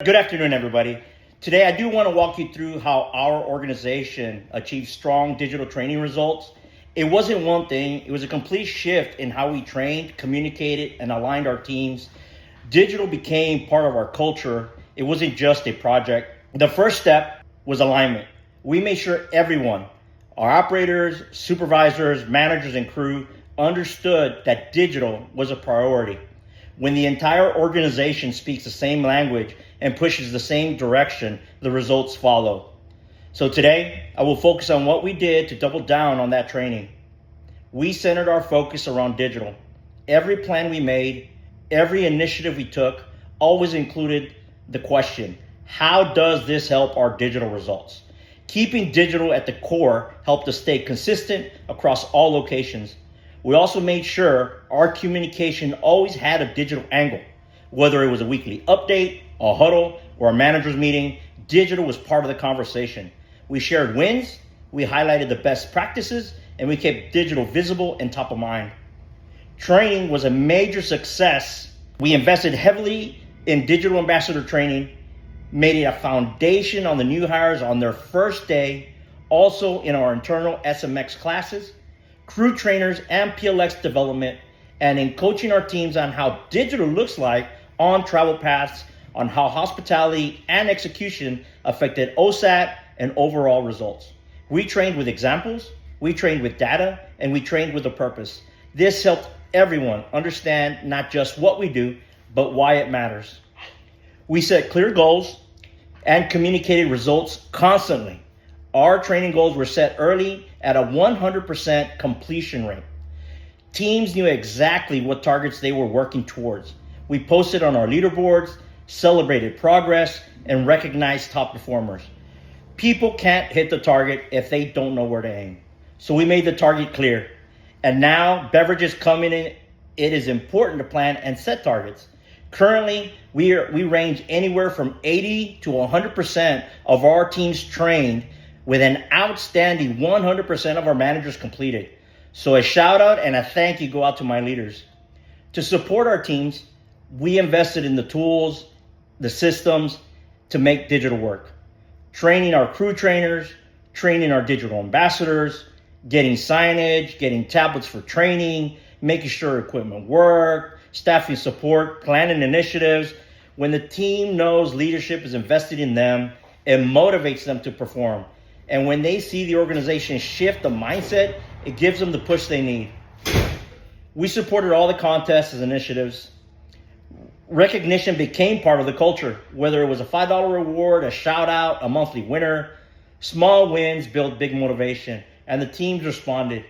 Good afternoon, everybody. Today, I do want to walk you through how our organization achieved strong digital training results. It wasn't one thing, it was a complete shift in how we trained, communicated, and aligned our teams. Digital became part of our culture. It wasn't just a project. The first step was alignment. We made sure everyone, our operators, supervisors, managers, and crew understood that digital was a priority. When the entire organization speaks the same language and pushes the same direction, the results follow. So today, I will focus on what we did to double down on that training. We centered our focus around digital. Every plan we made, every initiative we took, always included the question, how does this help our digital results? Keeping digital at the core helped us stay consistent across all locations. We also made sure our communication always had a digital angle. Whether it was a weekly update, a huddle, or a manager's meeting, digital was part of the conversation. We shared wins, we highlighted the best practices, and we kept digital visible and top of mind. Training was a major success. We invested heavily in digital ambassador training, made it a foundation on the new hires on their first day, also in our internal SMX classes, crew trainers and PLX development, and in coaching our teams on how digital looks like on travel paths, on how hospitality and execution affected OSAT and overall results. We trained with examples, we trained with data, and we trained with a purpose. This helped everyone understand not just what we do, but why it matters. We set clear goals and communicated results constantly. Our training goals were set early at a 100% completion rate. Teams knew exactly what targets they were working towards. We posted on our leaderboards, celebrated progress, and recognized top performers. People can't hit the target if they don't know where to aim. So we made the target clear. And now beverages coming in, it is important to plan and set targets. Currently, we range anywhere from 80 to 100% of our teams trained, with an outstanding 100% of our managers completed. So a shout out and a thank you go out to my leaders. To support our teams, we invested in the tools, the systems to make digital work. Training our crew trainers, training our digital ambassadors, getting signage, getting tablets for training, making sure equipment worked, staffing support, planning initiatives. When the team knows leadership is invested in them, it motivates them to perform. And when they see the organization shift the mindset, it gives them the push they need. We supported all the contests and initiatives. Recognition became part of the culture, whether it was a $5 reward, a shout out, a monthly winner. Small wins build big motivation, and the teams responded.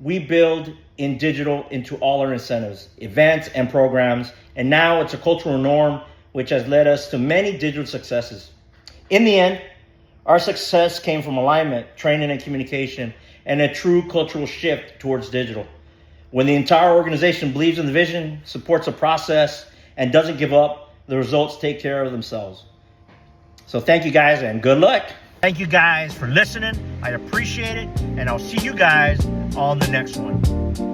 We build in digital into all our incentives, events, and programs, and now it's a cultural norm, which has led us to many digital successes. In the end, our success came from alignment, training, and communication, and a true cultural shift towards digital. When the entire organization believes in the vision, supports the process, and doesn't give up, the results take care of themselves. So thank you guys and good luck. Thank you guys for listening. I appreciate it, and I'll see you guys on the next one.